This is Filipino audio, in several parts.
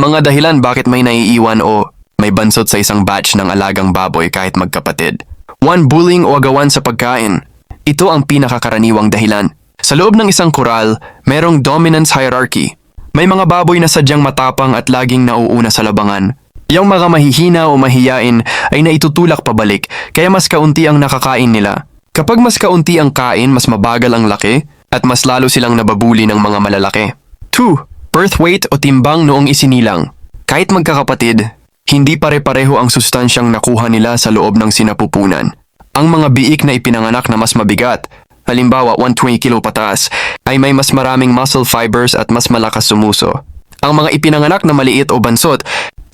Mga dahilan bakit may naiiwan o may bansot sa isang batch ng alagang baboy kahit magkapatid. 1. Bullying o agawan sa pagkain. Ito ang pinakakaraniwang dahilan. Sa loob ng isang koral, merong dominance hierarchy. May mga baboy na sadyang matapang at laging nauuna sa labangan. Yung mga mahihina o mahiyain ay naitutulak pabalik, kaya mas kaunti ang nakakain nila. Kapag mas kaunti ang kain, mas mabagal ang laki at mas lalo silang nababuli ng mga malalaki. 2. Birth weight o timbang noong isinilang. Kahit magkakapatid, hindi pare-pareho ang sustansyang nakuha nila sa loob ng sinapupunan. Ang mga biik na ipinanganak na mas mabigat, halimbawa 120 kilo pataas, ay may mas maraming muscle fibers at mas malakas sumuso. Ang mga ipinanganak na maliit o bansot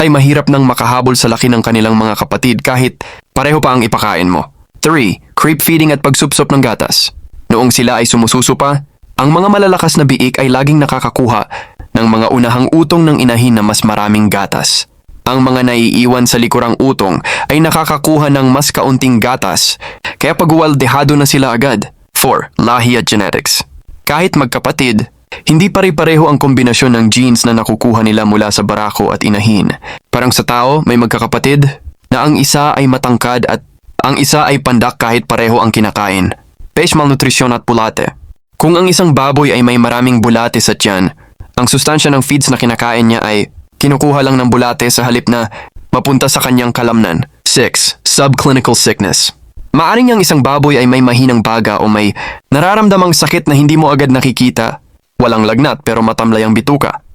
ay mahirap nang makahabol sa laki ng kanilang mga kapatid kahit pareho pa ang ipakain mo. 3. Creep feeding at pagsupsop ng gatas. Noong sila ay sumususo pa, ang mga malalakas na biik ay laging nakakakuha ng mga unahang utong ng inahin na mas maraming gatas. Ang mga naiiwan sa likurang utong ay nakakakuha ng mas kaunting gatas, kaya pagwaldehado na sila agad. 4. Lahi at genetics. Kahit magkapatid, hindi pare-pareho ang kombinasyon ng genes na nakukuha nila mula sa barako at inahin. Parang sa tao, may magkakapatid na ang isa ay matangkad at ang isa ay pandak kahit pareho ang kinakain. Page malnutrisyon at bulate. Kung ang isang baboy ay may maraming bulate sa tiyan, ang sustansya ng feeds na kinakain niya ay kinukuha lang ng bulate sa halip na mapunta sa kanyang kalamnan. 6. Subclinical sickness. Maaring ang isang baboy ay may mahinang baga o may nararamdamang sakit na hindi mo agad nakikita. Walang lagnat pero matamlay ang bituka.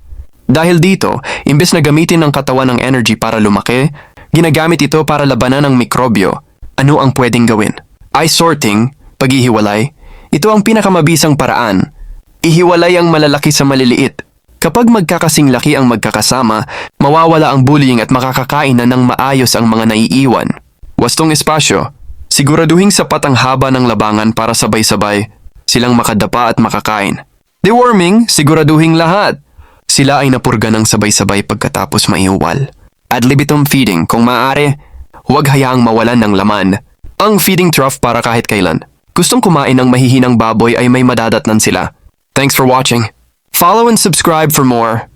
Dahil dito, imbes na gamitin ng katawan ng energy para lumaki, ginagamit ito para labanan ng mikrobyo. Ano ang pwedeng gawin? Eye sorting, paghihiwalay. Ito ang pinakamabisang paraan. Ihiwalay ang malalaki sa maliliit. Kapag magkakasing laki ang magkakasama, mawawala ang bullying at makakakain na ng maayos ang mga naiiwan. Wastong espasyo, siguraduhing sapat ang haba ng labangan para sabay-sabay silang makadapa at makakain. Deworming, siguraduhing lahat. Sila ay napurga ng sabay-sabay pagkatapos maiuwal. Ad libitum feeding, kung maaari, huwag hayaang mawalan ng laman. Ang feeding trough para kahit kailan. Gustong kumain ng mahihinang baboy ay may madadatnan sila. Thanks for watching. Follow and subscribe for more.